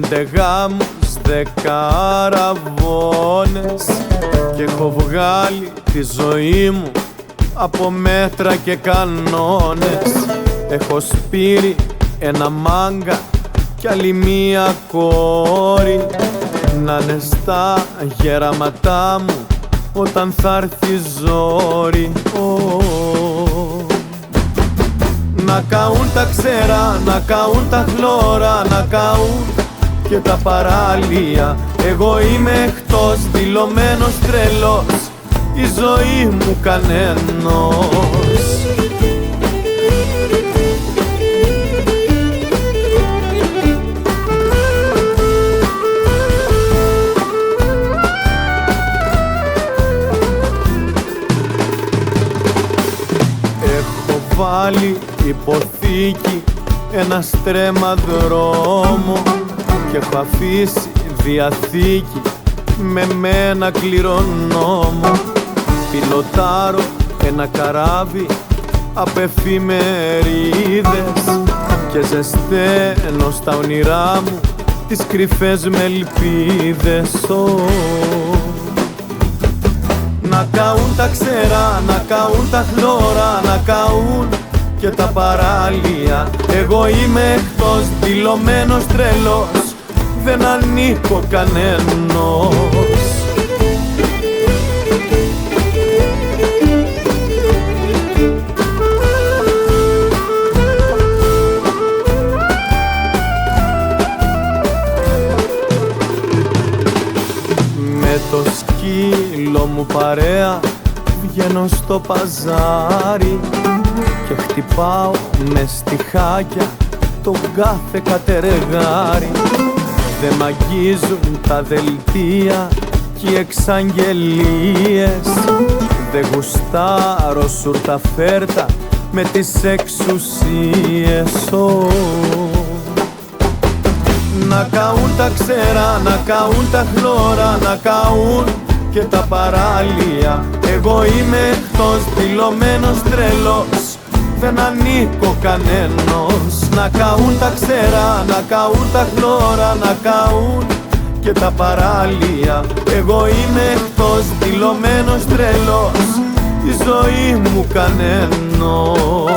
5 γάμους, 10 αραβώνες και έχω βγάλει τη ζωή μου από μέτρα και κανόνες. Έχω σπείρει ένα μάγκα κι άλλη μία κόρη να είναι στα γεράματά μου όταν θα έρθει ζόρι. Να καούν τα ξέρα, να καούν τα χλώρα, να καούν και τα παράλια. Εγώ είμαι εκτός, δηλωμένος τρελός, η ζωή μου κανένος. Έχω βάλει υποθήκη ένα στρέμμα δρόμο και έχω αφήσει διαθήκη με ένα κληρονόμο. Πιλοτάρω ένα καράβι απ' εφημερίδες και ζεσταίνω στα όνειρά μου τις κρυφές με ελπίδες. Να καούν τα ξέρα, να καούν τα χλώρα, να καούν και τα παράλια. Εγώ είμαι εκτός, δηλωμένος τρελός, δεν ανήκω κανένος. Με το σκύλο μου παρέα βγαίνω στο παζάρι και χτυπάω με στιχάκια τον κάθε κατεργάρι. Δε μ' αγγίζουν τα δελτία κι οι εξαγγελίες. Δε γουστάρω σουρταφέρτα με τις εξουσίες. Να καούν τα ξέρα, να καούν τα χλώρα, να καούν και τα παράλια. Εγώ είμαι εκτός, δηλωμένος τρελός, δεν ανήκω κανένος. Να καούν τα ξέρα, να καούν τα χλώρα, να καούν και τα παράλια. Εγώ είμαι εκτός, δηλωμένος τρελός, η ζωή μου κανένος.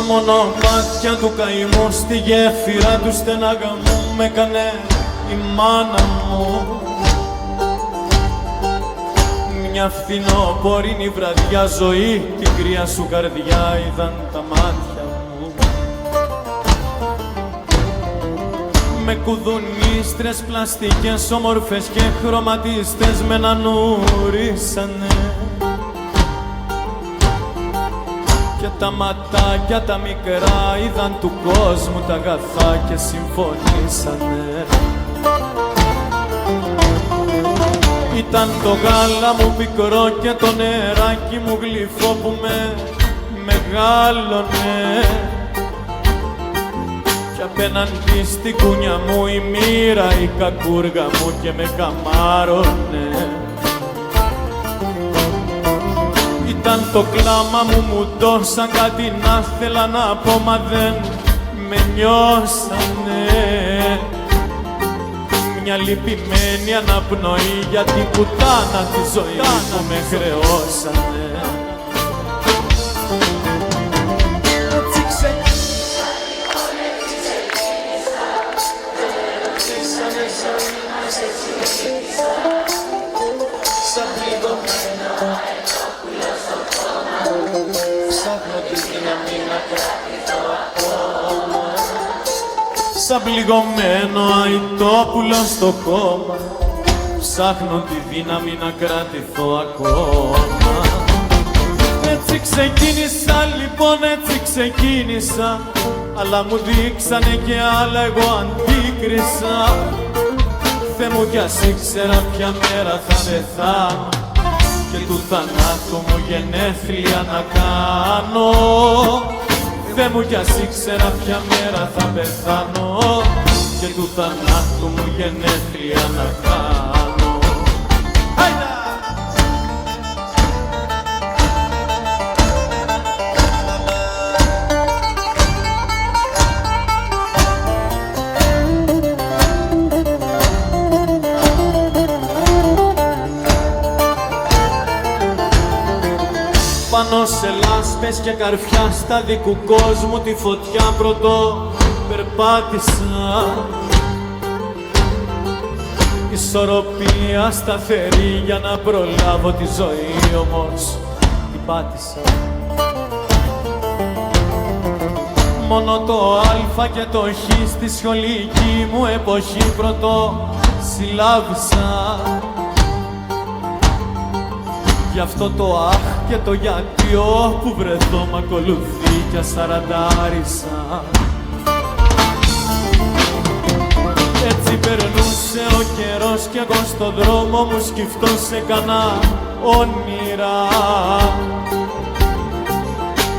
Μονομάτια του καημού στη γέφυρα του στεναγαμού με κανε η μάνα μου. Μια φθινοπορεινή βραδιά ζωή, την κρύα σου καρδιά είδαν τα μάτια μου. Με κουδουνίστρες πλαστικές όμορφες και χρωματίστες με να νουρίσανε. Και τα ματάκια τα μικρά είδαν του κόσμου τα αγαθά και συμφωνήσανε. Ήταν το γάλα μου πικρό και το νεράκι μου γλυφό που με μεγάλωνε. Κι απέναντι στην κούνια μου η μοίρα η κακούργα μου και με καμάρωνε. Ήταν το κλάμα μου δώσαν κάτι να θέλα να πω μα δεν με νιώσανε. Μια λυπημένη αναπνοή για την πουτάνα τη ζωή που με χρεώσανε. Ψάχνω τη δύναμη σαν πληγωμένο αητόπουλο στο κόμμα, ψάχνω τη δύναμη να κρατηθώ ακόμα. Έτσι ξεκίνησα λοιπόν, έτσι ξεκίνησα, αλλά μου δείξανε και άλλα, εγώ αντίκρισα. Θεέ μου κι ας ήξερα ποια μέρα θα πεθάνω και του θανάτου μου γενέθλια να κάνω. Θεέ μου κι ας ήξερα ποια μέρα θα πεθάνω και του θανάτου μου γενέθλια να κάνω. Πάνω σε λάσπες και καρφιά στα δικού κόσμου τη φωτιά πρωτό περπάτησα. Ισορροπία σταθερή για να προλάβω τη ζωή, όμως την πάτησα. Μόνο το α και το χ στη σχολική μου εποχή πρωτό συλλάβησα. Γι' αυτό το αχ και το γιατί όπου βρεθώ μ' ακολουθεί κι ασαραντάρισα. Έτσι περνούσε ο καιρός κι εγώ στον δρόμο μου σκυφτώ σε κανά όνειρα.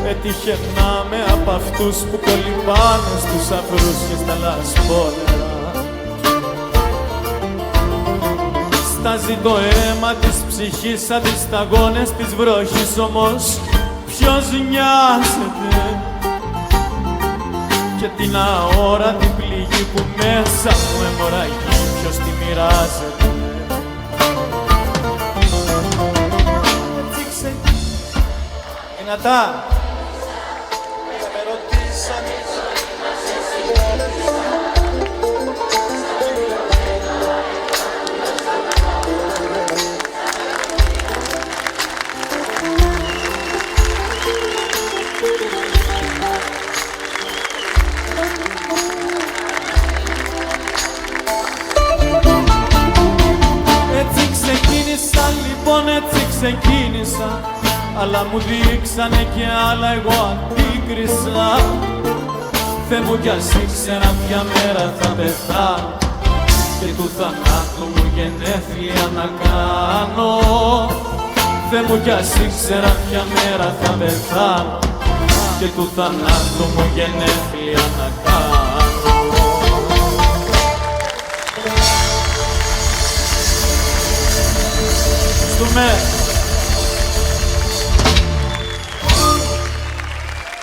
Έτυχε να είμαι απ' αυτούς που κολυμπάνε στους αφρούς και στα λασπόλερα. Στάζει το αίμα της ψυχής σαν τις σταγόνες της βροχής, όμως ποιος νοιάζεται και την αόρατη πληγή που μέσα μου αιμορραγεί, ποιος τη μοιράζεται. Δυνατά! Με ρωτήσανε έτσι ξεκίνησα, αλλά μου δείξανε και άλλα, εγώ αντίκρισα. Θεέ μου κι ας ήξερα ποια μέρα θα πεθάνω και του θανάτου μου γενέθλια να κάνω. Θεέ μου κι ας ήξερα ποια μέρα θα πεθάνω και του θανάτου μου γενέθλια να κάνω.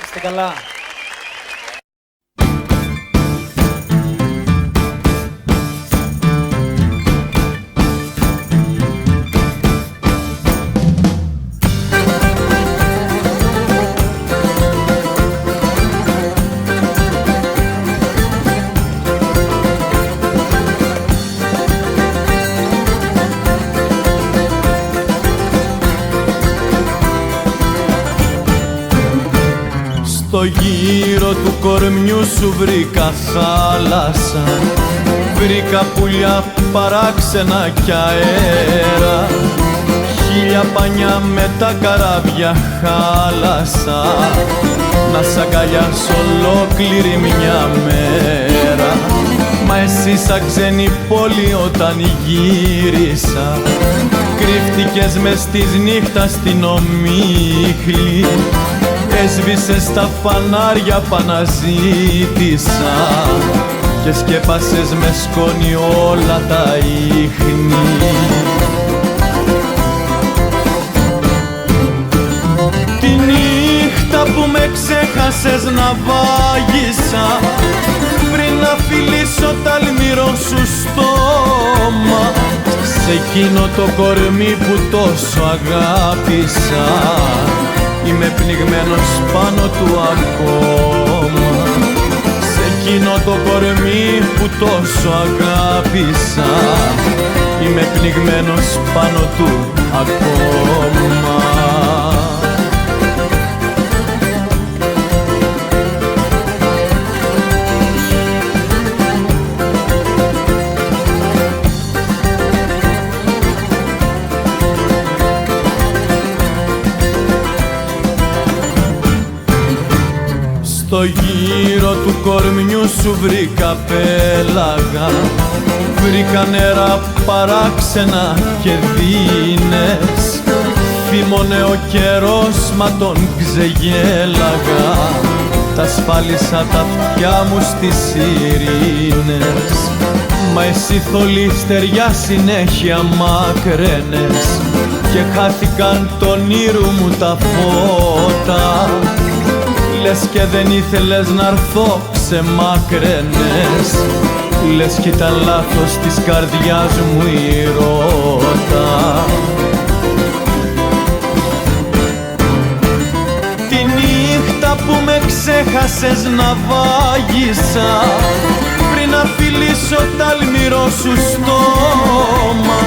Είστε καλά. Στο γύρο του κορμιού σου βρήκα θάλασσα, βρήκα πουλιά παράξενα κι αέρα. Χίλια πανιά με τα καράβια χάλασα, να σ' αγκαλιάσω ολόκληρη μια μέρα. Μα εσύ σαν ξένη πόλη όταν γύρισα, κρύφτηκες μες της νύχτας στην ομίχλη. Έσβησες τα φανάρια που αναζήτησα και σκέπασες με σκόνη όλα τα ίχνη. Τη νύχτα που με ξέχασες να βάγισα, πριν να φιλήσω τ' αλμυρό σου στόμα, σε εκείνο το κορμί που τόσο αγάπησα, είμαι πνιγμένος πάνω του ακόμα. Σε εκείνο το κορμί που τόσο αγάπησα, είμαι πνιγμένος πάνω του ακόμα. Στο γύρο του κορμιού σου βρήκα πέλαγα, βρήκα νερά παράξενα και δείνες. Θύμωνε ο καιρός μα τον ξεγέλαγα, τα σπάλισα τα αυτιά μου στις ειρήνες. Μα εσύ θολή στεριά συνέχεια μάκραινες και χάθηκαν τον ήρου μου τα φώτα. Λες και δεν ήθελες να'ρθώ, ξεμάκραινες. Λες κι ήταν λάθος της καρδιάς μου η ρότα. Τη νύχτα που με ξέχασες να βάγισα, πριν να φιλήσω τ' αλμυρό σου στόμα,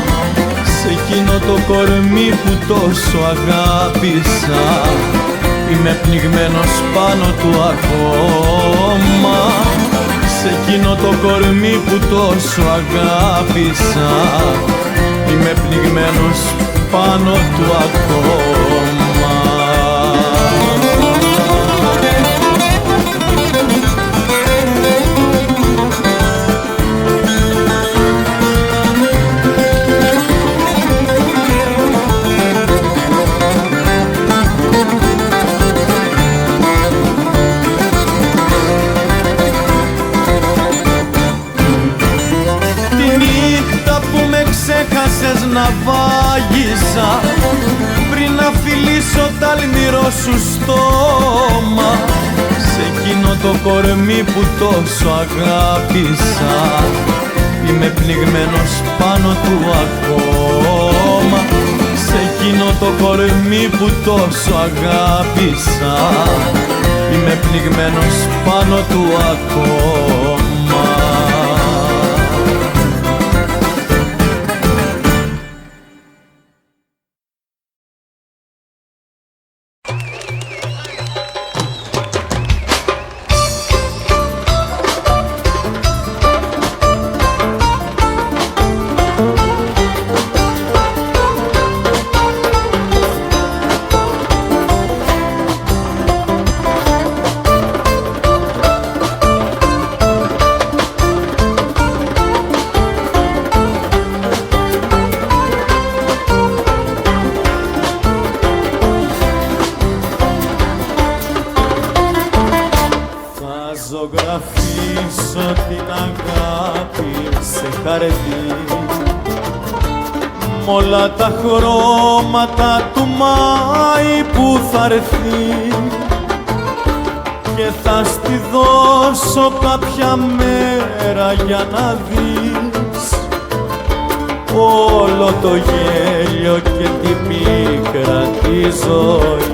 σε εκείνο το κορμί που τόσο αγάπησα, είμαι πνιγμένος πάνω του ακόμα. Σε εκείνο το κορμί που τόσο αγάπησα, είμαι πνιγμένος πάνω του ακόμα. Ξέχασες να βάγισα, πριν να φιλήσω τ' αλμυρό σου στόμα, σε εκείνο το κορμί που τόσο αγάπησα, είμαι πνιγμένος πάνω του ακόμα. Σε εκείνο το κορμί που τόσο αγάπησα, είμαι πνιγμένος πάνω του ακόμα. Ζωγραφίσω την αγάπη σε χαρτί, μ' όλα τα χρώματα του Μάη που θα έρθει, και θα στη δώσω κάποια μέρα για να δεις όλο το γέλιο και τη πίκρα τη ζωή.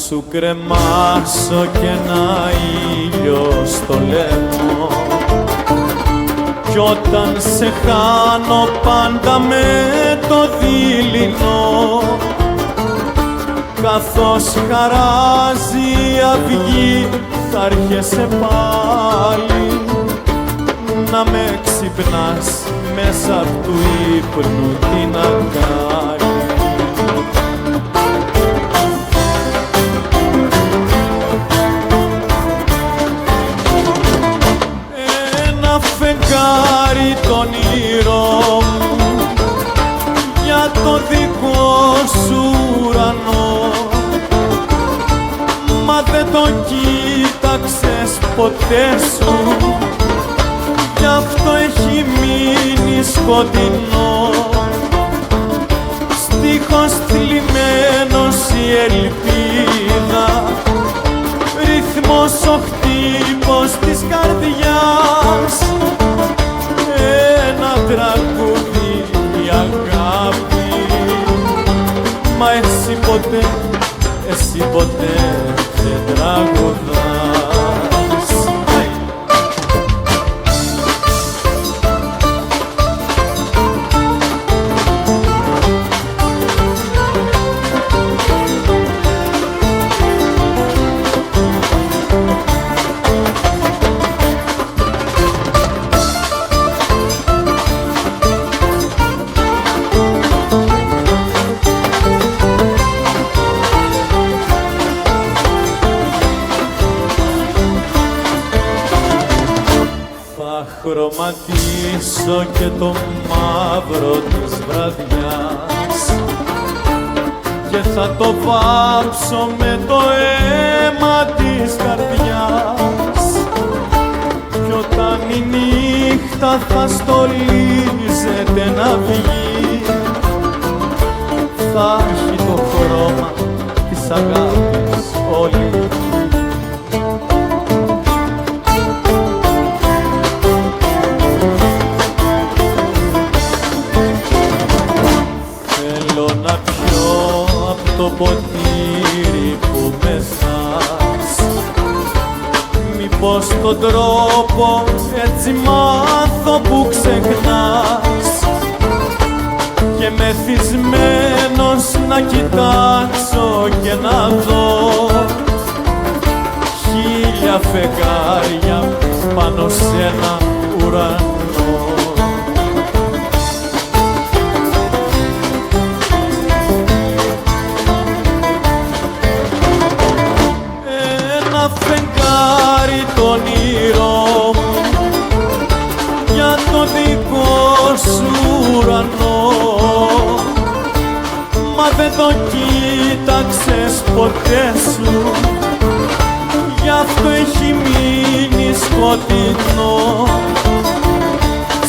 Σου κρεμάσω κι ένα ήλιο στο λαιμό, κι όταν σε χάνω πάντα με το δειλινό, καθώς χαράζει η αυγή θα έρχεσαι πάλι να με ξυπνάς μέσα απ' του ύπνου την αγκάλι. Φεγγάρι τον όνειρό μου για το δικό σου ουρανό, μα δεν το κοίταξες ποτέ σου, γι' αυτό έχει μείνει σκοτεινό. Στίχος θλιμμένος η ελπίδα, ρυθμός ο χτύπος της καρδιάς, ένα τραγούδι η αγάπη, μα εσύ ποτέ δεν τραγουδάς. χρωματίσω και το μαύρο της βραδιάς και θα το βάψω με το αίμα της καρδιάς κι όταν η νύχτα θα στολίζεται να βγει θα έχει το χρώμα της αγάπης όλη. Το ποτήρι που μεσάς μήπως τον τρόπο έτσι μάθω που ξεχνάς και μεθυσμένος να κοιτάξω και να δω χίλια φεγγάρια πάνω σε ένα ουρανό. Φεγγάρι το όνειρό μου για το δικό σου ουρανό, μα δεν το κοίταξες ποτέ σου, γι' αυτό έχει μείνει σκοτεινό.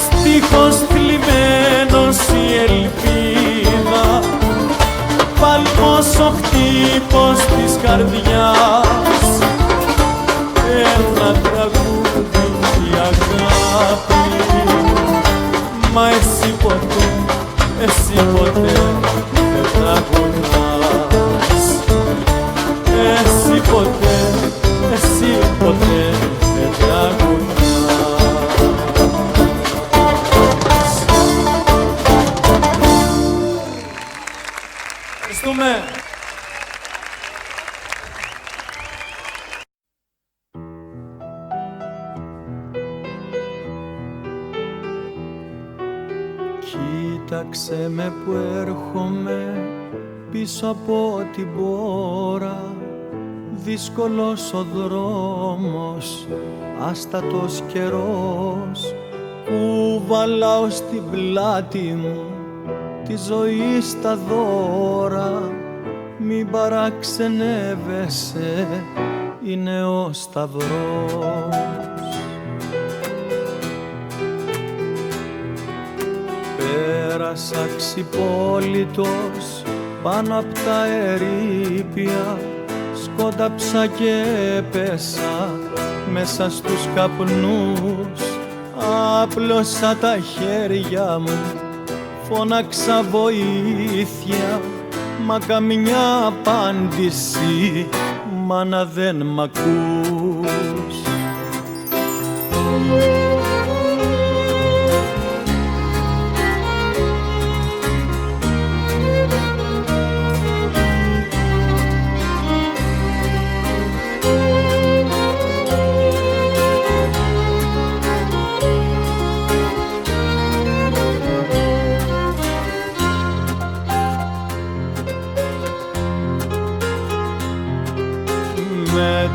Στίχος θλιμμένος η ελπίδα, παλμός ο χτύπος της καρδιάς, ένα τραγούδι η αγάπη, μα εσύ ποτέ δεν τραγουδάς, εσύ ποτέ δεν τραγουδάς. Ευχαριστούμε. Κοίταξε με που έρχομαι πίσω από την πόρα, δύσκολος ο δρόμος, άστατος καιρός, κουβαλάω στην πλάτη μου τη ζωή στα δώρα. Μην παραξενεύεσαι, είναι ο σταυρός. Πέρασα ξυπόλυτος πάνω απ' τα ερείπια, σκόνταψα και έπεσα μέσα στους καπνούς. Άπλωσα τα χέρια μου, φώναξα βοήθεια, μα καμιά απάντηση, μάνα δεν μ' ακούς.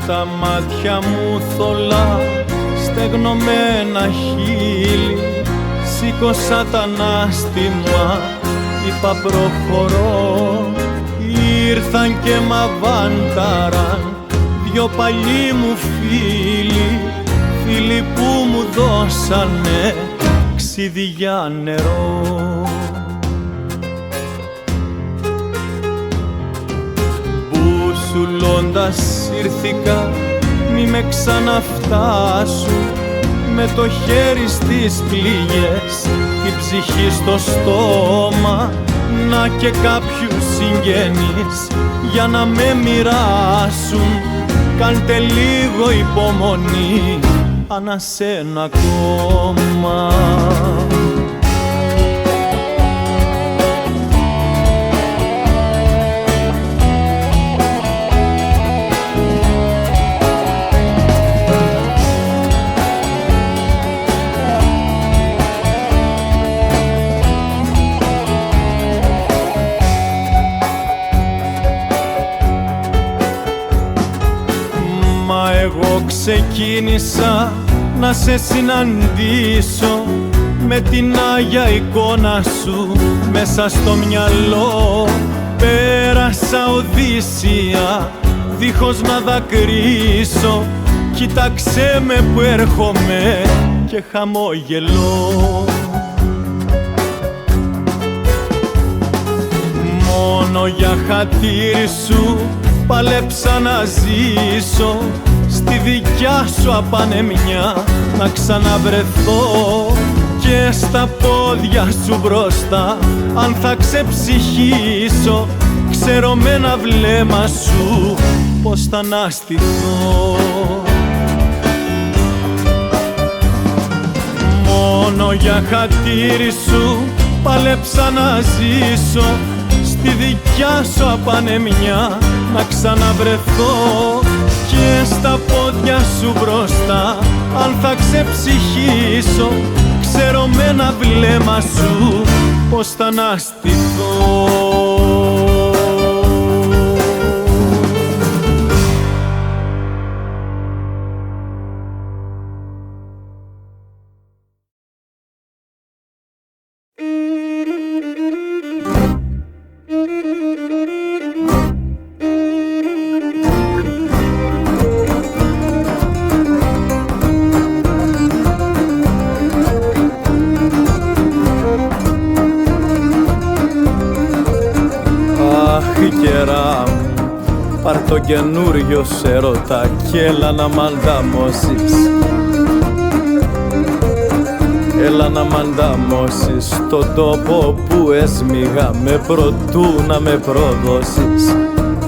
Τα μάτια μου θολά, στεγνωμένα χείλη, σήκωσα τα ανάστημα, είπα προχωρώ. Ήρθαν και μ' αβάνταραν δυο παλιοί μου φίλοι, φίλοι που μου δώσανε ξύδι για νερό. Μπουσουλώντας ήρθηκα, μη με ξαναφτάσουν, με το χέρι στις πληγές, η ψυχή στο στόμα, να και κάποιους συγγενείς για να με μοιράσουν. Κάντε λίγο υπομονή, ανασένω ακόμα. Ξεκίνησα να σε συναντήσω με την Άγια εικόνα σου μέσα στο μυαλό. Πέρασα Οδύσσια δίχως να δακρύσω. Κοίταξέ με που έρχομαι και χαμογελώ. Μόνο για χατήρι σου παλέψα να ζήσω, στη δικιά σου απανεμιά να ξαναβρεθώ. Και στα πόδια σου μπροστά αν θα ξεψυχήσω, ξέρω με ένα βλέμμα σου πως θα αναστηθώ. Μόνο για χατήρι σου παλέψα να ζήσω, στη δικιά σου απανεμιά να ξαναβρεθώ. Και στα πόδια σου μπροστά αν θα ξεψυχήσω, ξέρω με ένα βλέμμα σου πως θα αναστηθώ. Πάρ' το καινούριο σε ρωτά κι έλα να μ' ανταμώσεις. Έλα να μ' ανταμώσεις στον τόπο που έσμιγα με προτού να με προδώσεις.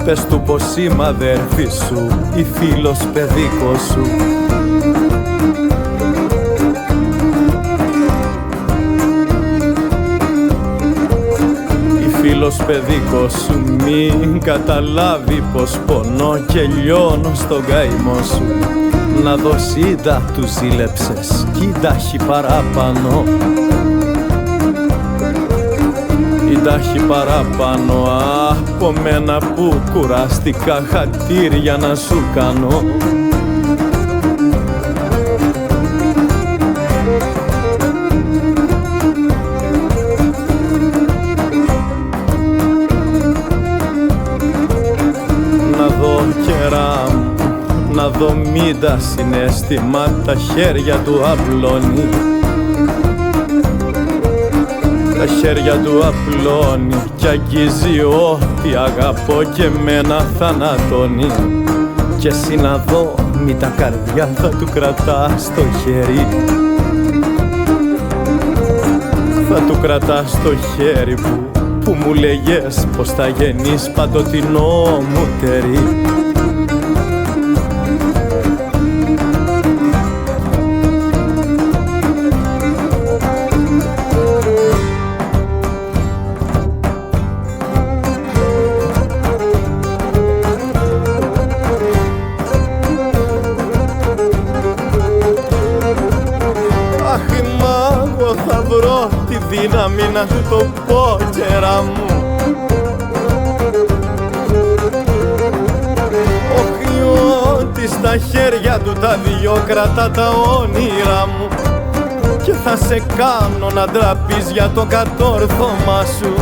Πες του πως είμαι αδέρφη σου ή φίλος παιδίκος σου. Φίλος παιδικός σου μην καταλάβει πως πονώ και λιώνω στον καημό σου. Να δώσει τα του ζήλεψες κι τάχει παράπανω. Η τάχει παράπανω από μένα που κουράστηκα χατήρια να σου κάνω. Να δω μην τα συναίσθημα τα χέρια του απλώνει. Τα χέρια του απλώνει κι αγγίζει ό,τι αγαπώ και μένα θανατώνει. Και εσύ να δω μη τα καρδιά θα του κρατά στο χέρι. Θα του κρατά στο χέρι που μου λέγες πως θα γεννείς παντοτινό μου τερί. Δύναμη να του το πω καιρά μου. Όχι ότι στα χέρια του τα δυο κρατά τα όνειρά μου. Και θα σε κάνω να ντραπείς για το κατόρθωμα σου.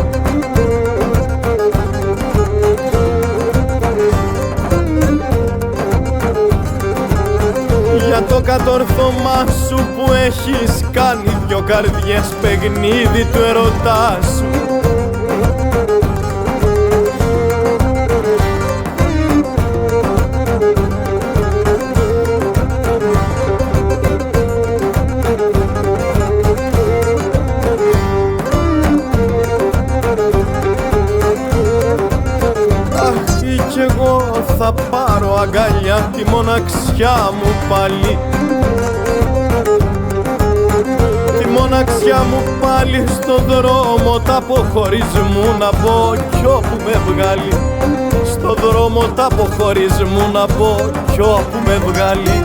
Για το κατόρθωμά σου που έχεις κάνει δυο καρδιές παιχνίδι του ερωτά σου. Αχ, κι εγώ θα πάρω αγκαλιά τη μοναξιά μου πάλι. Τη μοναξιά μου πάλι στο δρόμο τ' αποχωρισμού να πω κι όπου με βγάλει. Στο δρόμο τ' αποχωρισμού να πω κι όπου με βγάλει.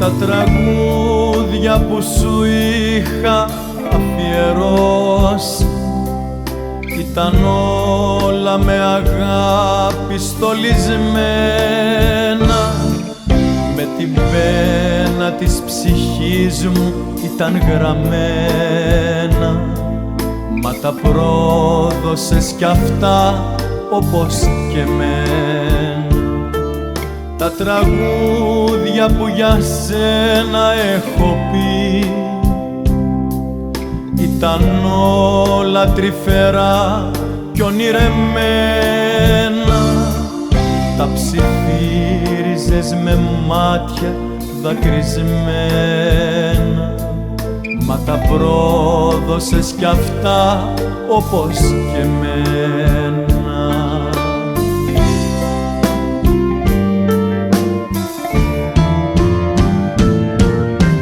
Τα τραγούδια που σου είχα αφιερώσει ήταν όλα με αγάπη στολισμένα. Με την πένα της ψυχής μου ήταν γραμμένα, μα τα πρόδωσες κι αυτά όπως και εμένα. Τα τραγούδια που για σένα έχω πει ήταν όλα τρυφερά κι ονειρεμένα. Τα ψιθύριζες με μάτια δακρυσμένα, μα τα πρόδωσες κι αυτά όπως και εμένα.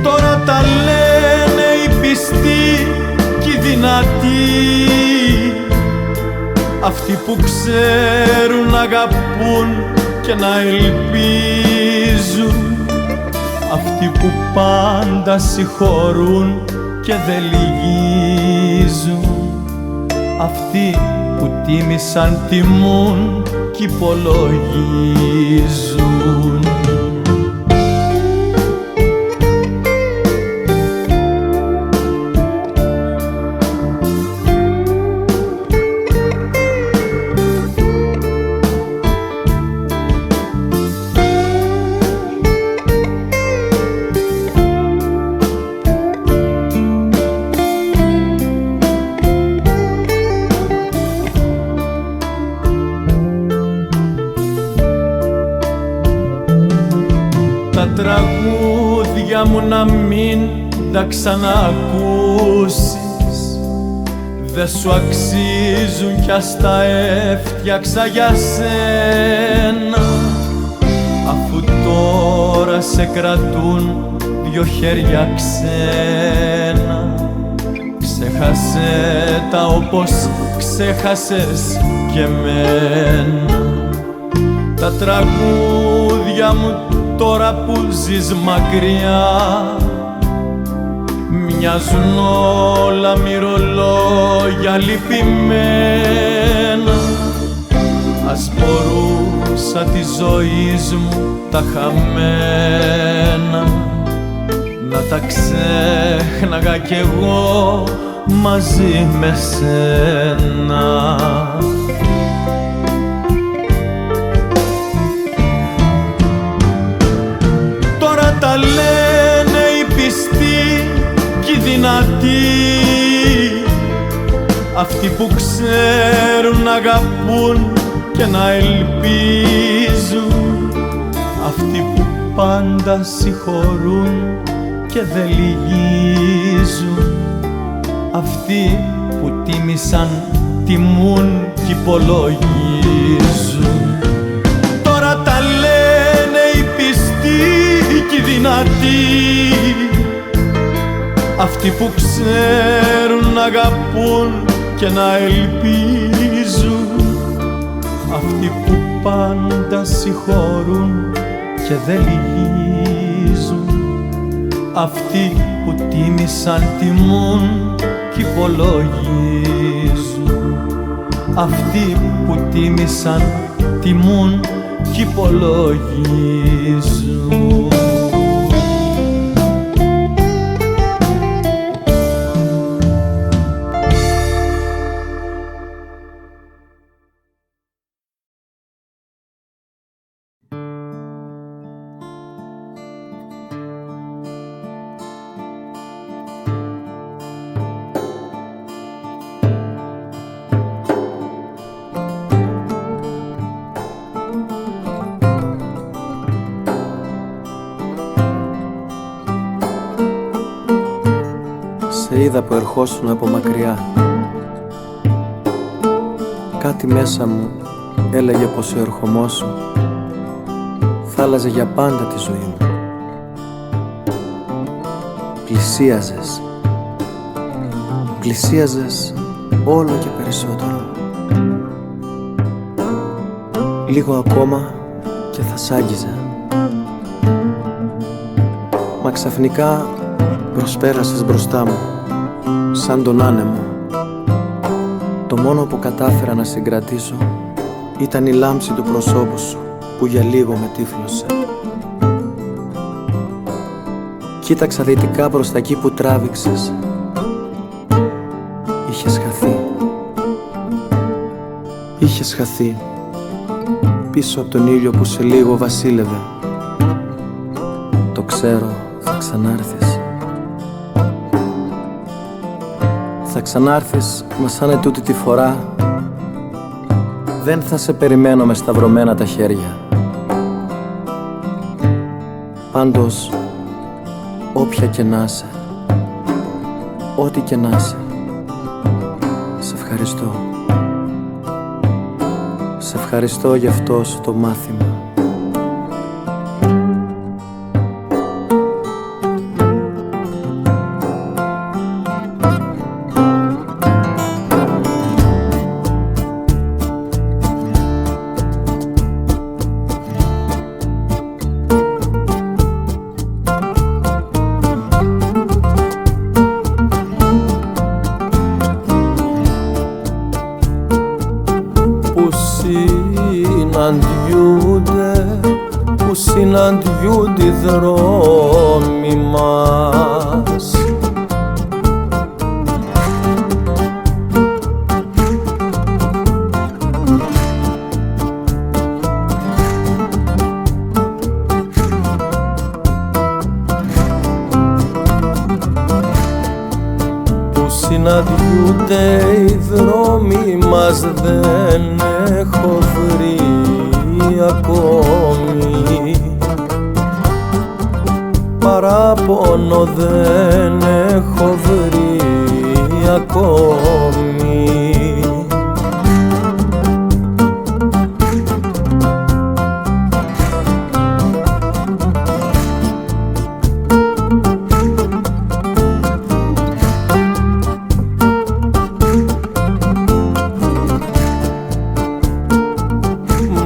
Τώρα τα λένε οι πιστοί κι οι δυνατοί, αυτοί που ξέρουν να αγαπούν και να ελπίζουν, αυτοί που πάντα συγχωρούν και δεν λυγίζουν, αυτοί που τίμησαν, τιμούν κι υπολογίζουν. Τα τραγούδια μου να μην τα ξανακούσεις, δε σου αξίζουν κι ας τα έφτιαξα για σένα, αφού τώρα σε κρατούν δυο χέρια ξένα. Ξέχασέ τα όπως ξέχασες κι εμένα. Τα τραγούδια μου τώρα που ζεις μακριά μοιάζουν όλα μυρολόγια λυπημένα. Ας μπορούσα τη ζωή μου τα χαμένα να τα ξέχναγα κι εγώ μαζί με σένα. Τα λένε οι πιστοί κι οι δυνατοί, αυτοί που ξέρουν να αγαπούν και να ελπίζουν, αυτοί που πάντα συγχωρούν και δεν λυγίζουν, αυτοί που τίμησαν, τιμούν κι υπολογίζουν. Τώρα τα λένε οι πιστοί κι οι δυνατοί, αυτοί που ξέρουν να αγαπούν και να ελπίζουν, αυτοί που πάντα συγχωρούν και δεν λυγίζουν, αυτοί που τίμησαν, τιμούν κι υπολογίζουν, αυτοί που τίμησαν, τιμούν κι υπολογίζουν. Σε είδα που ερχόσουν από μακριά. Κάτι μέσα μου έλεγε πως ο ερχομός σου θα άλλαζε για πάντα τη ζωή μου. Πλησίαζες, πλησίαζες όλο και περισσότερο. Λίγο ακόμα και θα σ' άγγιζα. Ξαφνικά προσπέρασες μπροστά μου, σαν τον άνεμο. Το μόνο που κατάφερα να συγκρατήσω ήταν η λάμψη του προσώπου σου που για λίγο με τύφλωσε. Κοίταξα δυτικά προς τα εκεί που τράβηξες. Είχες χαθεί. Είχες χαθεί πίσω από τον ήλιο που σε λίγο βασίλευε. Το ξέρω, θα ξανάρθεις. Θα ξανάρθεις, μα σαν ετούτη τη φορά δεν θα σε περιμένω με σταυρωμένα τα χέρια. Πάντως, όποια και να είσαι, ό,τι και να είσαι, σε ευχαριστώ. Σε ευχαριστώ για αυτό σου το μάθημα. Συναντιούνται οι δρόμοι μας. Που συναντιούνται οι δρόμοι μας δεν έχω βρει ακόμη. Παράπονο δεν έχω βρει ακόμη.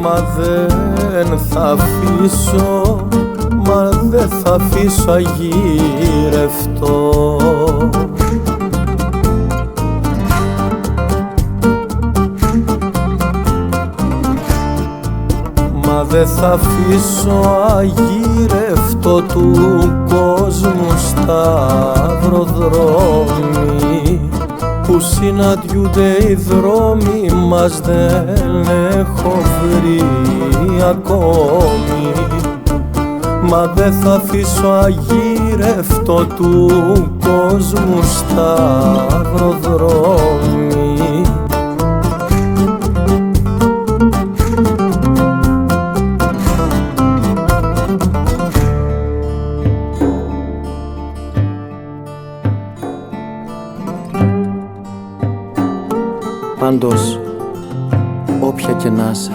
Μα δεν θα αφήσω, μα δεν θα αφήσω αγύρευτο. Μα δεν θα αφήσω αγύρευτο του κόσμου σταυροδρόμι. Που συναντιούνται οι δρόμοι μας δεν έχω βρει ακόμη. Μα δεν θα αφήσω αγύρευτο του κόσμου σταυροδρόμι. Πάντως, όποια και να είσαι,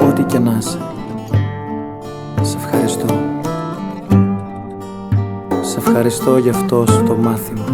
ό,τι και να είσαι, σε ευχαριστώ. Σε ευχαριστώ για αυτό σου το μάθημα.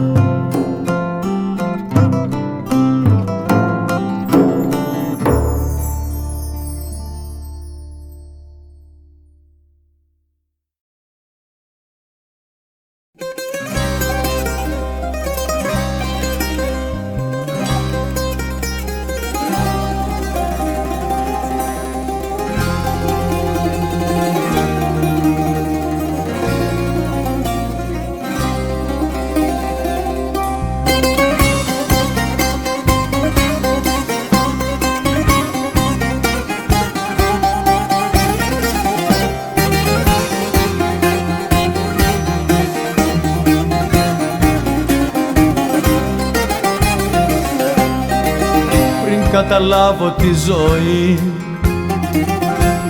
Καταλάβω τη ζωή,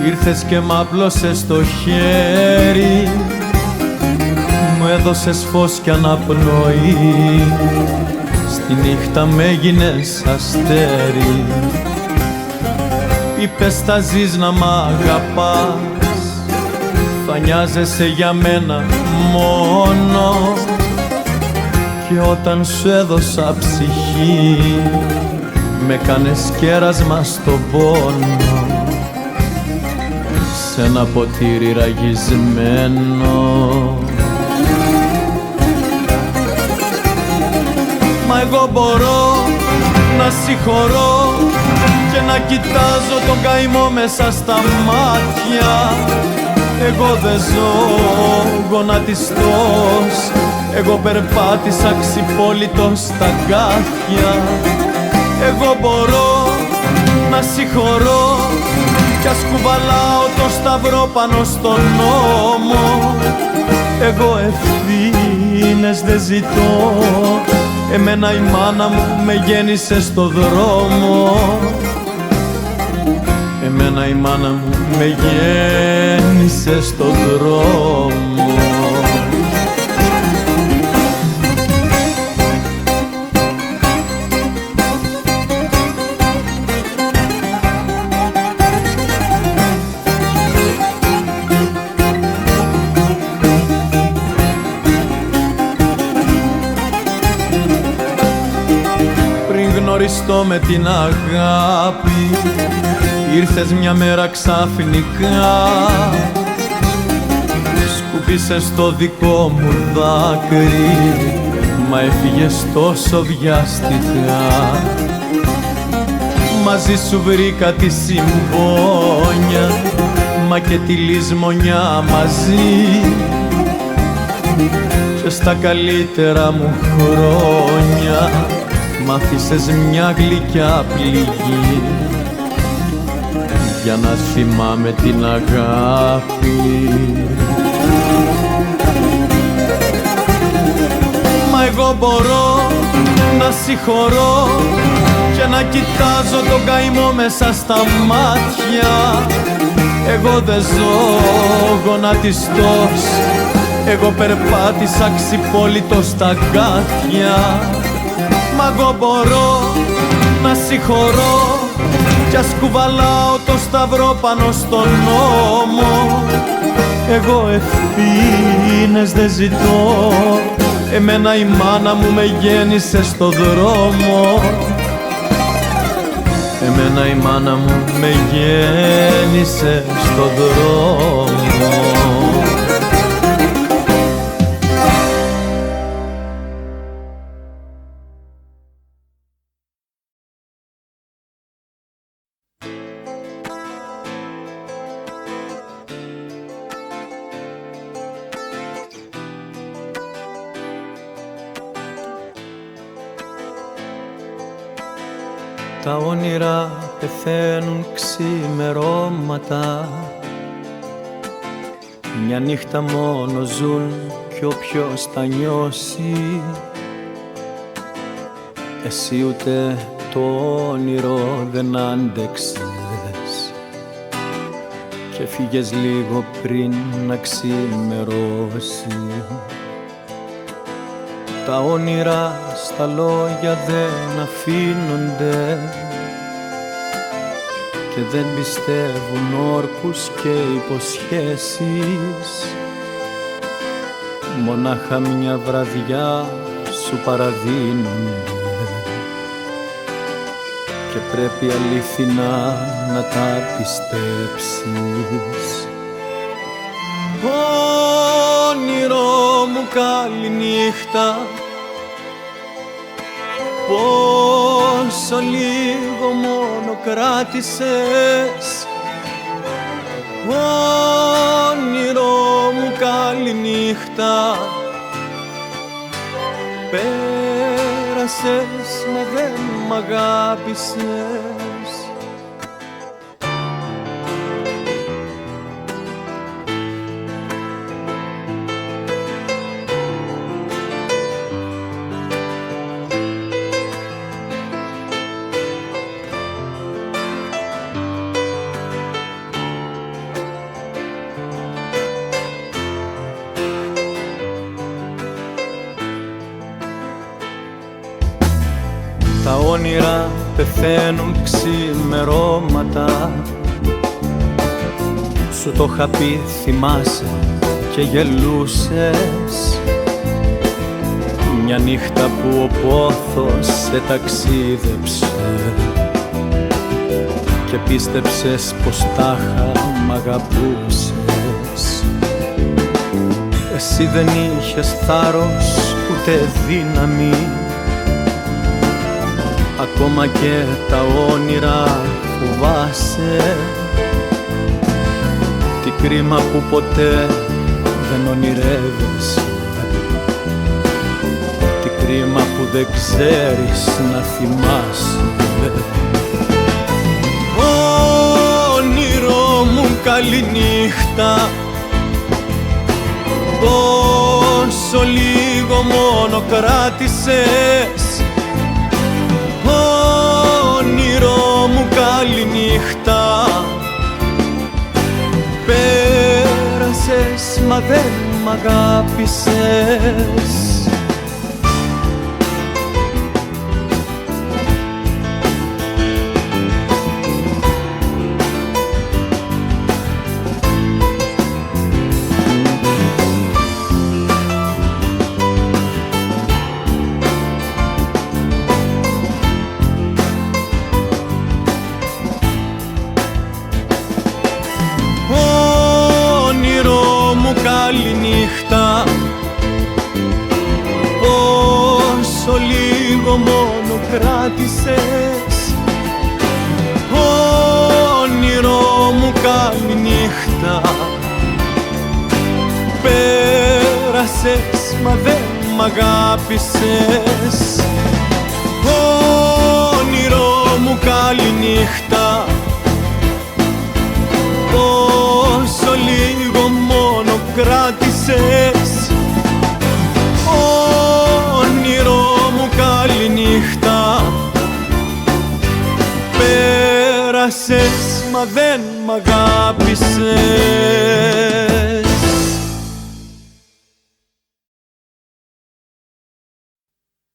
ήρθες και μ' άπλωσες το χέρι, μου έδωσες φως κι αναπνοή, στη νύχτα με έγινες αστέρι. Είπες θα ζεις να μ' αγαπάς, θα νοιάζεσαι για μένα μόνο, και όταν σου έδωσα ψυχή με κάνες κέρασμα στον πόνο. σ' ένα ποτήρι ραγισμένο. Μα εγώ μπορώ να συγχωρώ και να κοιτάζω τον καημό μέσα στα μάτια. Εγώ δεν ζω γονατιστός, εγώ περπάτησα ξυπόλυτος στα γκάθια. Εγώ μπορώ να συγχωρώ κι ας κουβαλάω το σταυρό πάνω στον νόμο. Εγώ ευθύνες δεν ζητώ, εμένα η μάνα μου με γέννησε στο δρόμο. Εμένα η μάνα μου με γέννησε στο δρόμο. Πριν γνωριστώ με την αγάπη, ήρθες μια μέρα ξαφνικά, σκουπίσες το δικό μου δάκρυ, μα έφυγες τόσο βιαστικά. Μαζί σου βρήκα τη συμπόνια, μα και τη λησμονιά μαζί, και στα καλύτερα μου χρόνια μ' άφησες μια γλυκιά πληγή, για να θυμάμαι την αγάπη. Μα εγώ μπορώ να συγχωρώ και να κοιτάζω τον καημό μέσα στα μάτια. Εγώ δεν ζω γονατιστός, εγώ περπάτησα ξυπόλυτος στα γκάθια. Μα εγώ μπορώ να συγχωρώ κι ας κουβαλάω το σταυρό πάνω στον νόμο. Εγώ ευθύνες δεν ζητώ, εμένα η μάνα μου με γέννησε στο δρόμο. Εμένα η μάνα μου με γέννησε στο δρόμο. Τα όνειρα πεθαίνουν ξημερώματα, μια νύχτα μόνο ζουν κι όποιος τα νιώσει. Εσύ ούτε το όνειρο δεν άντεξες και φύγες λίγο πριν να ξημερώσει. Τα όνειρα στα λόγια δεν αφήνονται και δεν πιστεύουν όρκους και υποσχέσεις. Μονάχα μια βραδιά σου παραδίνονται και πρέπει αληθινά να τα πιστέψεις. Όνειρο μου καληνύχτα, πόσο λίγο μόνο κράτησες. Όνειρο μου καληνύχτα, πέρασες μα δεν μ' αγάπησες. Τα όνειρα πεθαίνουν ξημερώματα, σου το είχα πει θυμάσαι και γελούσες. Μια νύχτα που ο πόθος σε ταξίδεψε και πίστεψες πως τάχα μ' αγαπούσες. Εσύ δεν είχες θάρρος ούτε δύναμη, ακόμα και τα όνειρα φοβάσαι. Τι κρίμα που ποτέ δεν ονειρεύεσαι, τι κρίμα που δεν ξέρεις να θυμάσαι. Όνειρό μου καληνύχτα, πόσο λίγο μόνο κράτησες. Όνειρό μου καληνύχτα, πέρασες μα δεν μ' αγάπησες. Καληνύχτα, πόσο λίγο μόνο κράτησες. Όνειρό μου καληνύχτα, πέρασες μα δεν μ' αγάπησες. Όνειρό μου καληνύχτα, πόσο λίγο μόνο κράτησες. Όνειρό μου καληνύχτα, πέρασες μα δεν μ' αγάπησες.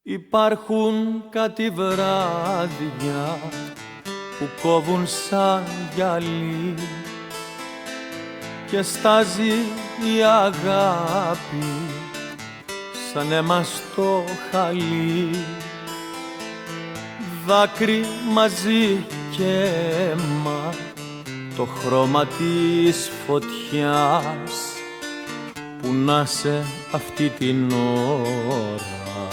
Υπάρχουν κάτι βράδια που κόβουν σαν γυαλί και στάζει η αγάπη σαν αίμα στο χαλί. Δάκρυ μαζί και αίμα, το χρώμα της φωτιάς. Που να σε αυτή την ώρα,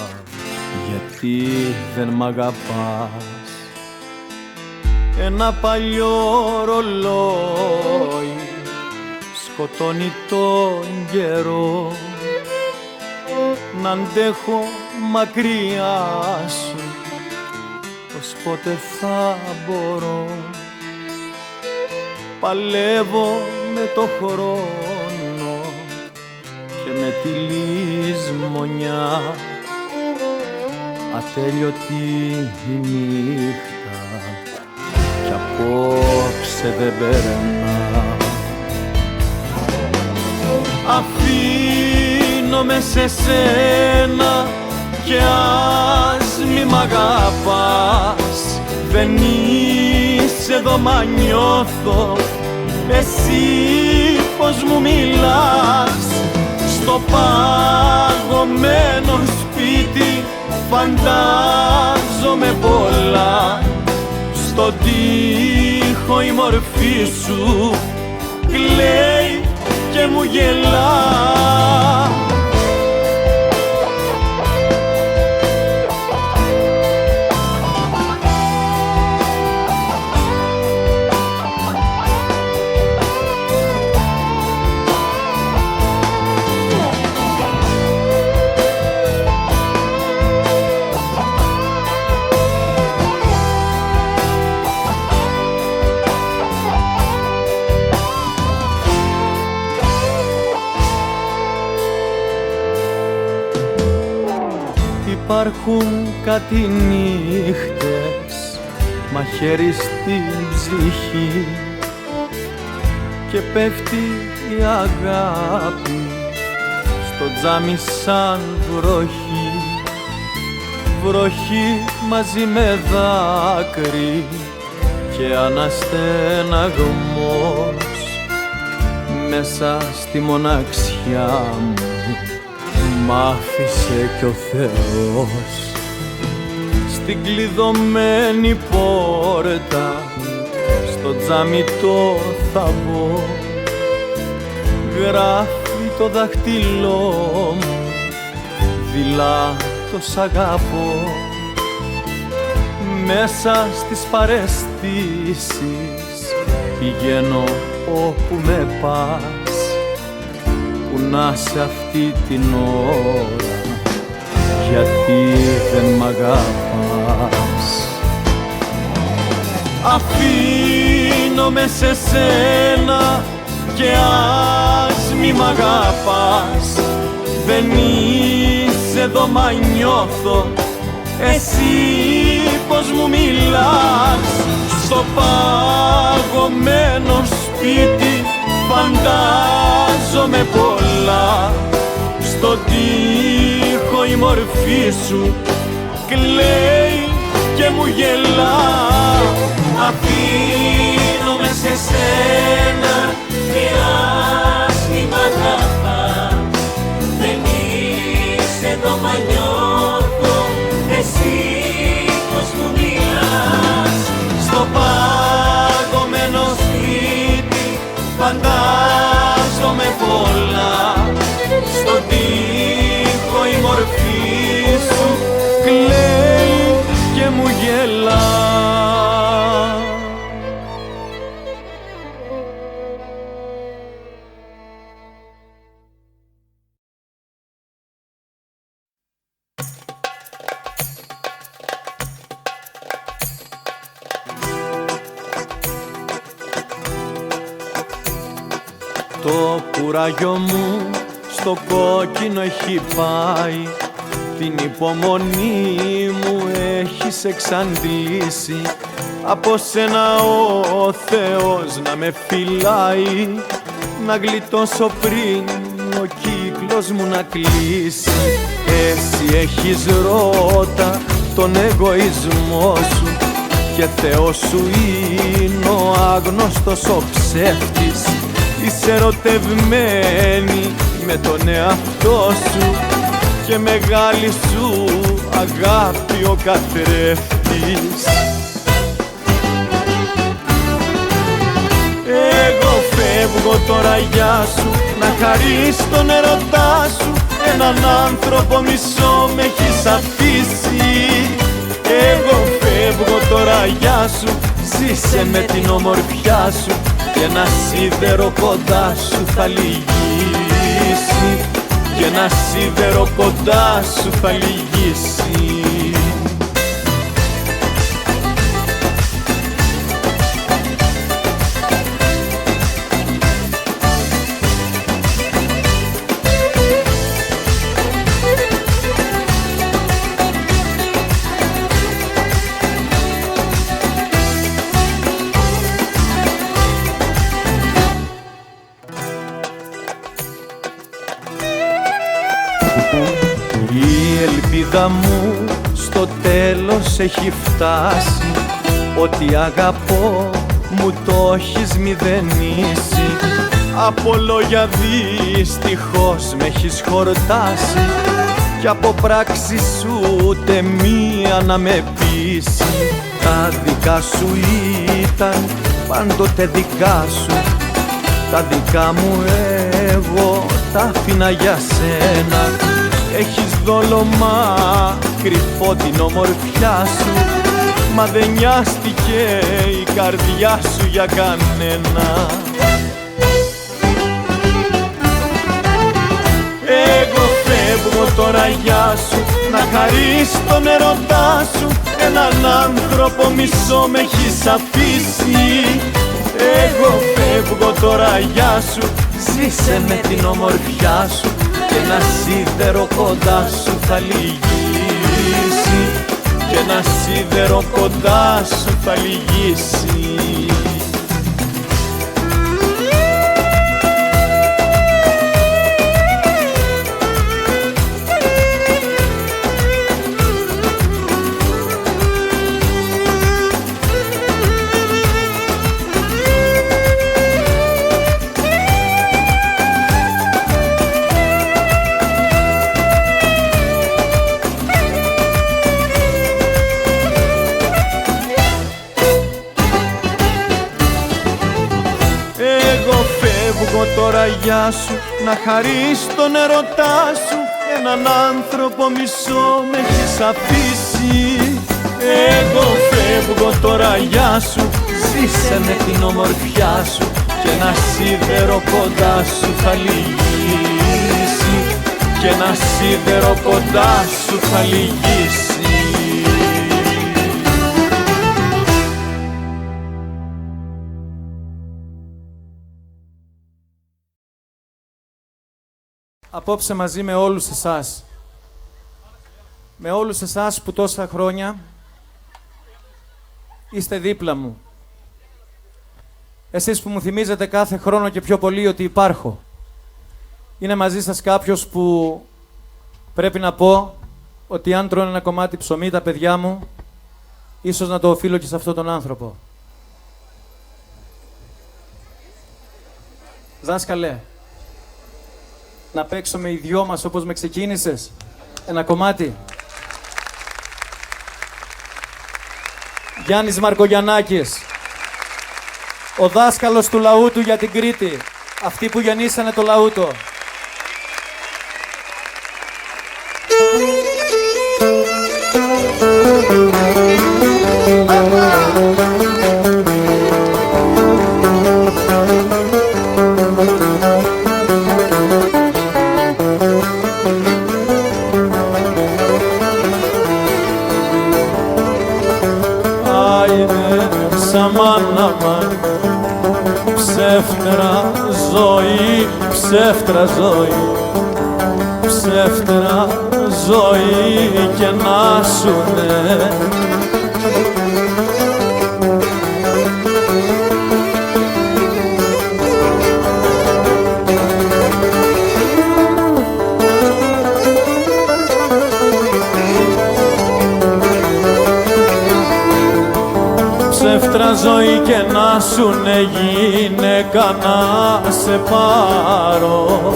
γιατί δεν μ' αγαπάς. Ένα παλιό ρολόι σκοτώνει τον καιρό, να αντέχω μακριά σου, πως πότε θα μπορώ. Παλεύω με το χρόνο και με τη λησμονιά, ατέλειωτη η νύχτα κι απόψε δεν περνά. Αφήνομαι σε σένα και ας μη μ' αγαπάς. Δεν είσαι εδώ μα νιώθω εσύ πως μου μιλάς. Στο παγωμένο σπίτι φαντάζομαι πολλά. Στον τοίχο η μορφή σου κλαίει και μου γελά. Υπάρχουν κάτι νύχτες μαχαίρι στην ψυχή και πέφτει η αγάπη στο τζάμι σαν βροχή. Βροχή μαζί με δάκρυ και αναστεναγμός μέσα στη μοναξιά μου. Μ' άφησε κι ο Θεός στην κλειδωμένη πόρτα, στο στο τζάμι το θαμπό, γράφει το δάχτυλό μου, δειλά το σ' αγαπώ. Μέσα στις παραισθήσεις πηγαίνω όπου με πας, που να σε αυτή την ώρα, γιατί δεν μ' αγαπάς. Αφήνομαι σε σένα και ας μη μ' αγαπάς, δεν είσαι εδώ μα νιώθω εσύ πως μου μιλάς. Στο παγωμένο σπίτι φαντάζομαι πολλά, στον τοίχο η μορφή σου κλαίει και μου γελά. Αφήνομαι σε σένα και ας μη μ' αγαπάς, δεν είσαι εδώ μα νιώθω εσύ πως μου μιλάς. Στο παγωμένο σπίτι φαντάζομαι πολλά, στον τοίχο η μορφή σου κλαίει και μου γελά. Το κουράγιο μου στο κόκκινο έχει πάει, την υπομονή μου έχεις εξαντλήσει. Από σένα ο Θεός να με φυλάει, να γλιτώσω πριν ο κύκλος μου να κλείσει. Εσύ έχεις ρώτα τον εγωισμό σου και Θεός σου είναι ο άγνωστος ο ψεύτης. Είσαι ερωτευμένη με τον εαυτό σου και μεγάλη σου αγάπη ο καθρέφτης. Εγώ φεύγω τώρα γεια σου, να χαρείς τον ερωτά σου, έναν άνθρωπο μισό με έχεις αφήσει. Εγώ φεύγω τώρα γεια σου, ζήσε με την ομορφιά σου και ένα σίδερο κοντά σου θα λυγίσει, και ένα σίδερο κοντά σου θα λυγίσει. Η ελπίδα μου στο τέλος έχει φτάσει, ό,τι αγαπώ μου το έχεις μηδενίσει. Από λόγια δυστυχώς με έχεις χορτάσει, κι από πράξη σου ούτε μία να με πείσει. Τα δικά σου ήταν πάντοτε δικά σου, τα δικά μου εγώ τα άφηνα για σένα. Έχεις δόλωμα κρυφό την ομορφιά σου, μα δεν νοιάστηκε η καρδιά σου για κανένα. Εγώ φεύγω τώρα γεια σου, να χαρείς τον ερωτά σου, έναν άνθρωπο μισό με έχεις αφήσει. Εγώ φεύγω τώρα γεια σου, ζήσε με την ομορφιά σου και ένα σίδερο κοντά σου θα λυγίσει, και ένα σίδερο κοντά σου θα λυγίσει. φεύγω τώρα γεια σου, να χαρείς τον ερωτά σου. Έναν άνθρωπο μισό με έχεις αφήσει. Εγώ φεύγω τώρα γεια σου, ζήσε με την ομορφιά σου και ένα σίδερο κοντά σου θα λυγίσει. Και ένα σίδερο κοντά σου θα λυγίσει. Απόψε μαζί με όλους εσάς, με όλους εσάς που τόσα χρόνια είστε δίπλα μου. Εσείς που μου θυμίζετε κάθε χρόνο και πιο πολύ ότι υπάρχω. Είναι μαζί σας κάποιος που πρέπει να πω ότι αν τρώνε ένα κομμάτι ψωμί τα παιδιά μου, ίσως να το οφείλω και σε αυτόν τον άνθρωπο. Δάσκαλε, να παίξουμε οι δυο μας όπως με ξεκίνησες. Ένα κομμάτι. Γιάννης Μαρκογιαννάκης. Ο δάσκαλος του λαού του για την Κρήτη. Αυτοί που γεννήσανε το λαού του. Ψεύτρα ζωή, ψεύτρα ζωή, ψεύτρα ζωή και να σουνε. Ψεύτρα ζωή και να σουνε γυναίκα να σε πάρω.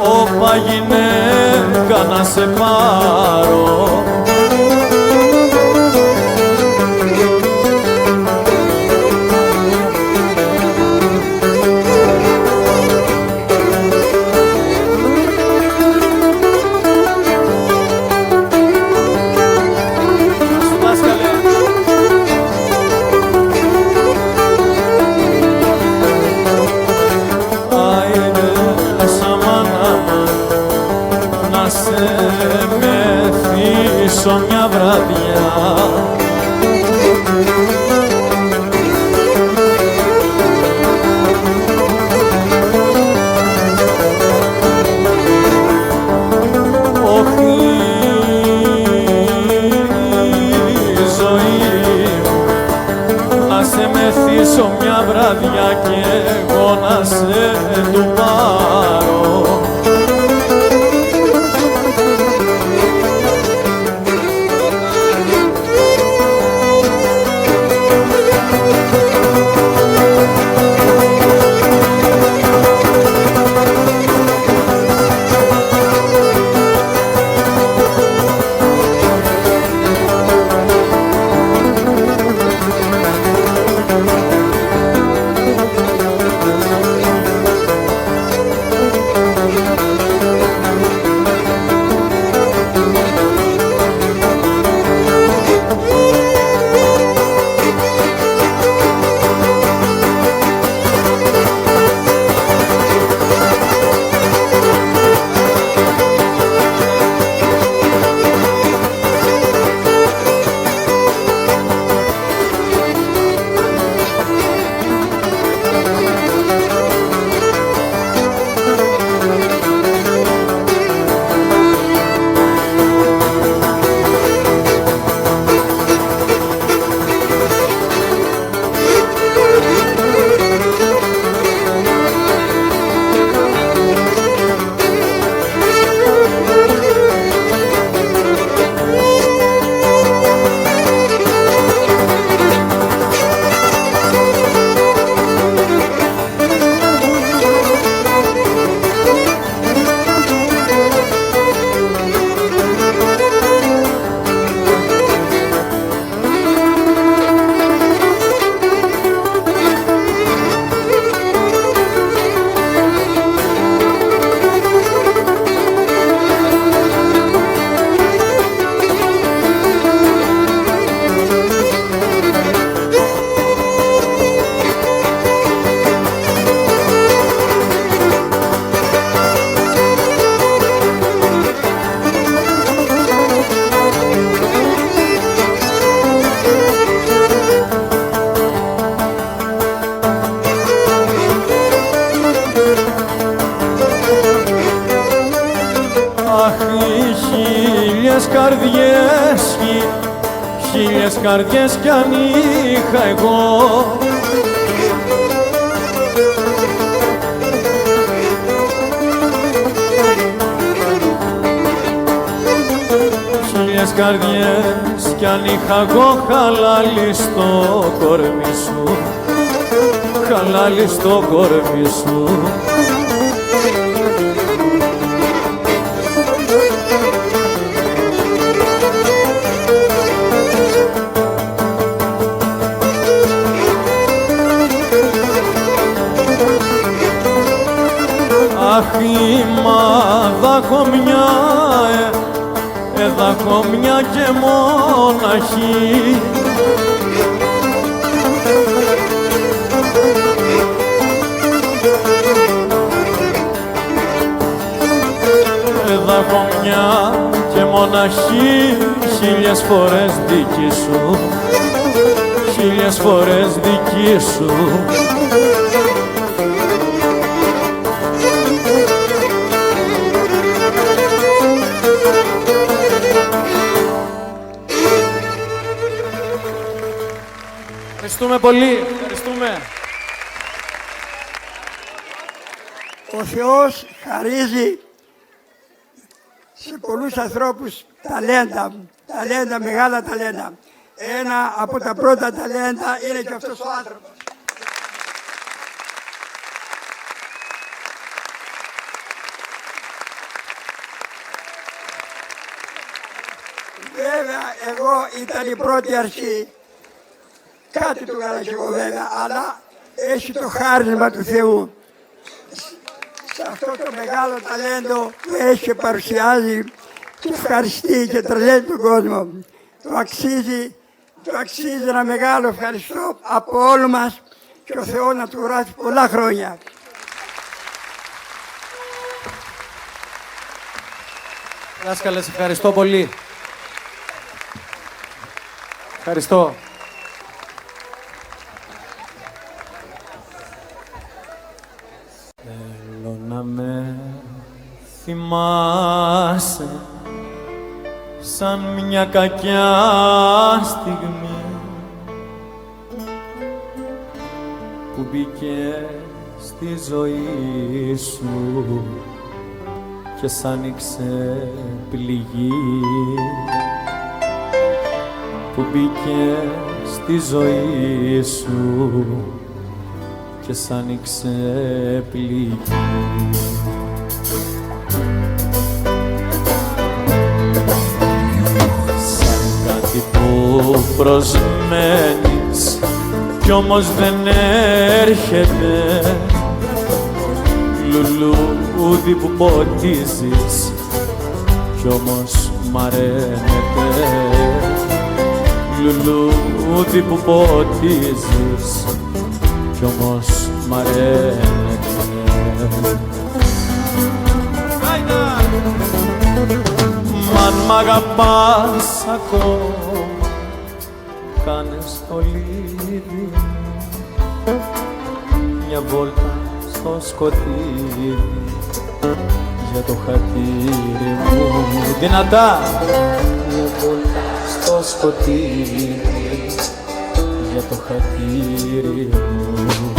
Όπα γυναίκα να σε πάρω. Μια βραδιά όχι η ζωή μου να σε μεθύσω μια βραδιά και εγώ να σε του πάρω. καρδιές, χίλιες καρδιές κι αν είχα εγώ. Χίλιες καρδιές κι αν είχα εγώ, χαλάλι στο κορμί σου, χαλάλι στο κορμί σου. Αχ, είμαι δακομιά και μοναχή. Δακομιά και μοναχή, χίλιες φορές δική σου, χίλιες φορές δική σου. Ευχαριστούμε πολύ. Ευχαριστούμε. Ο Θεός χαρίζει σε πολλούς ανθρώπους ταλέντα, μεγάλα ταλέντα. Ένα από τα πρώτα ταλέντα είναι και αυτός ο άνθρωπος. Βέβαια, εγώ ήταν η πρώτη αρχή. Κάτι του έκανα και εγώ βέβαια, αλλά έχει το χάρισμα του Θεού. Σε αυτό το μεγάλο ταλέντο που έχει και παρουσιάζει και ευχαριστεί και τρελαίνει τον κόσμο. Το αξίζει ένα μεγάλο ευχαριστώ από όλους μας και ο Θεός να του γράψει πολλά χρόνια. Δάσκαλες, ευχαριστώ πολύ. Ευχαριστώ. Θέλω να με θυμάσαι σαν μια κακιά στιγμή που μπήκε στη ζωή σου και σ' άνοιξε πληγή, που μπήκε στη ζωή σου και σ' άνοιξε πληγή. Σαν κάτι που προσμένεις κι όμως δεν έρχεται, λουλούδι που ποτίζεις κι όμως μ' αρένεται, λουλούδι που ποτίζεις κι όμως μ' αρένεται. Μ' αν μ' αγαπάς ακόμα, κάνε στο λίδι μια βόλτα στο σκοτείδι για το χατήρι μου. Δυνατά! Μια βόλτα στο σκοτείδι για το χατήρι μου.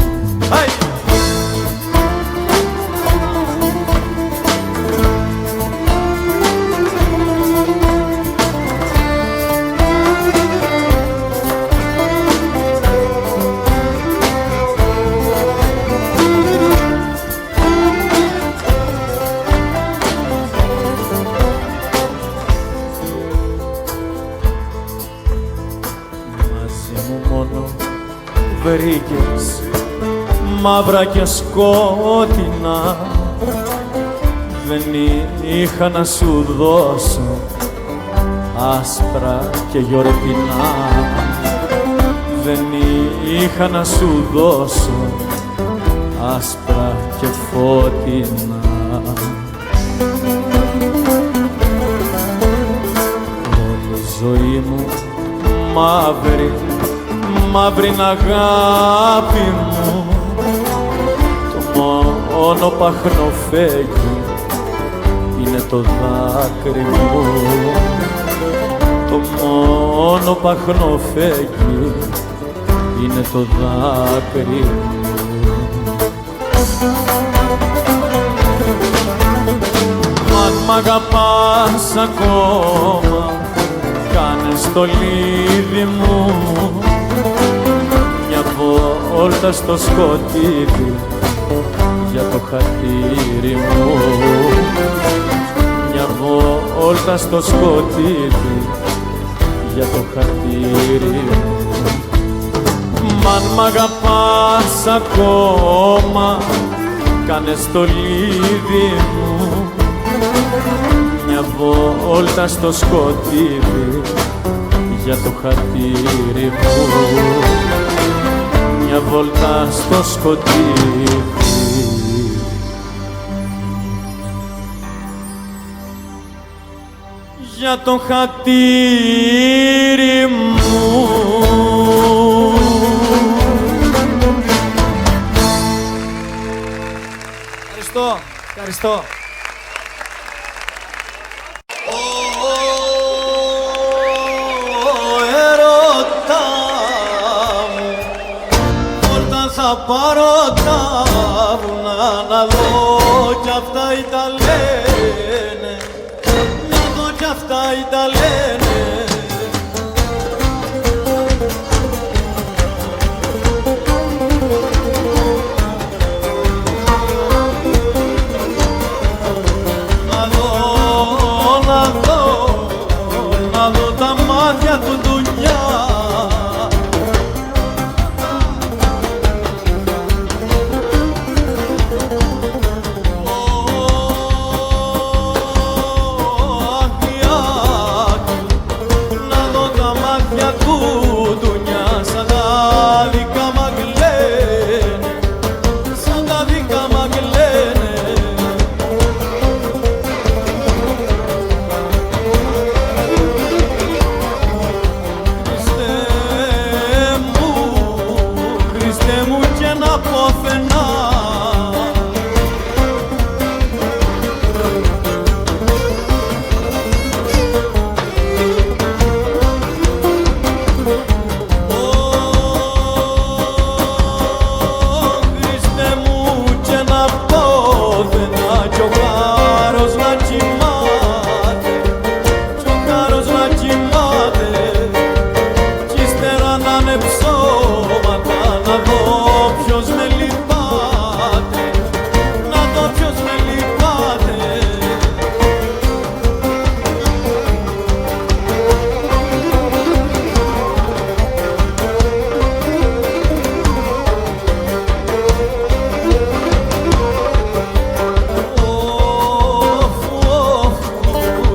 Βρήκες μαύρα και σκότεινα, δεν είχα να σου δώσω άσπρα και γιορτινά, δεν είχα να σου δώσω άσπρα και φώτινα. Όλη η ζωή μου μαύρη, μαύρη αγάπη μου, το μόνο παχνοφέγγι είναι το δάκρυ μου, Το μόνο παχνοφέγγι είναι το δάκρυ μου. Αν μ' αγαπάς ακόμα, κάνε στολίδι μου μια βόλτα στο σκοτίδι για το χατήρι μου. Μια βόλτα στο σκοτίδι για το χατήρι μου. Μ' αν μ' αγαπάς ακόμα, κάνε στολίδι μου μια βόλτα στο σκοτίδι για το χατήρι μου. Μια βόλτα στο σκοτίδι για το χατήρι μου. Ευχαριστώ, ευχαριστώ. Ερώτα μου, όρτα θα πάρω τα βουνά να δω κι αυτά τα λένε, να δω κι αυτά τα λένε. Να δω τα μάτια του δουλειά. Να δω τα μάτια του δουλειά σαν τα δικά μ' αγγλένε, σαν τα δικά μ' αγγλένε. Χριστέ μου και να πόθαινα Χριστέ μου και να πόθαινα κι ο χάρος να κοιμάται, κι ο χάρος να κοιμάται κι ύστερα να είναι ψώματα, να δω ποιος με λυπάται, να δω ποιος με λυπάται.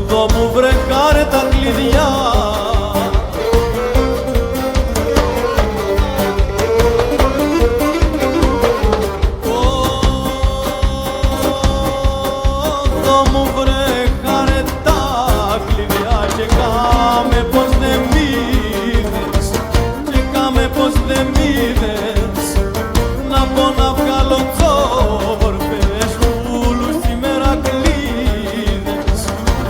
Δω μου βρε χάρε τα κλειδιά. Δω μου βρε χάρε τα κλειδιά και κάμε πως δεν μ' είδες, και κάμε πως δεν μ' είδες. Να πω να βγάλω τσόρπες ούλους οι μερακλείδες,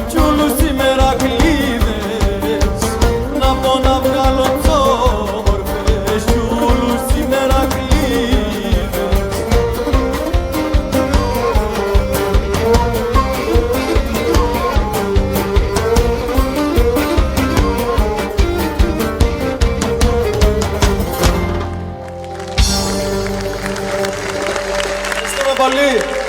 κι ούλους οι μερακλείδες. Να πω να βγάλω τσόρπες κι ούλους οι μερακλείδες. Ευχαριστούμε πολύ.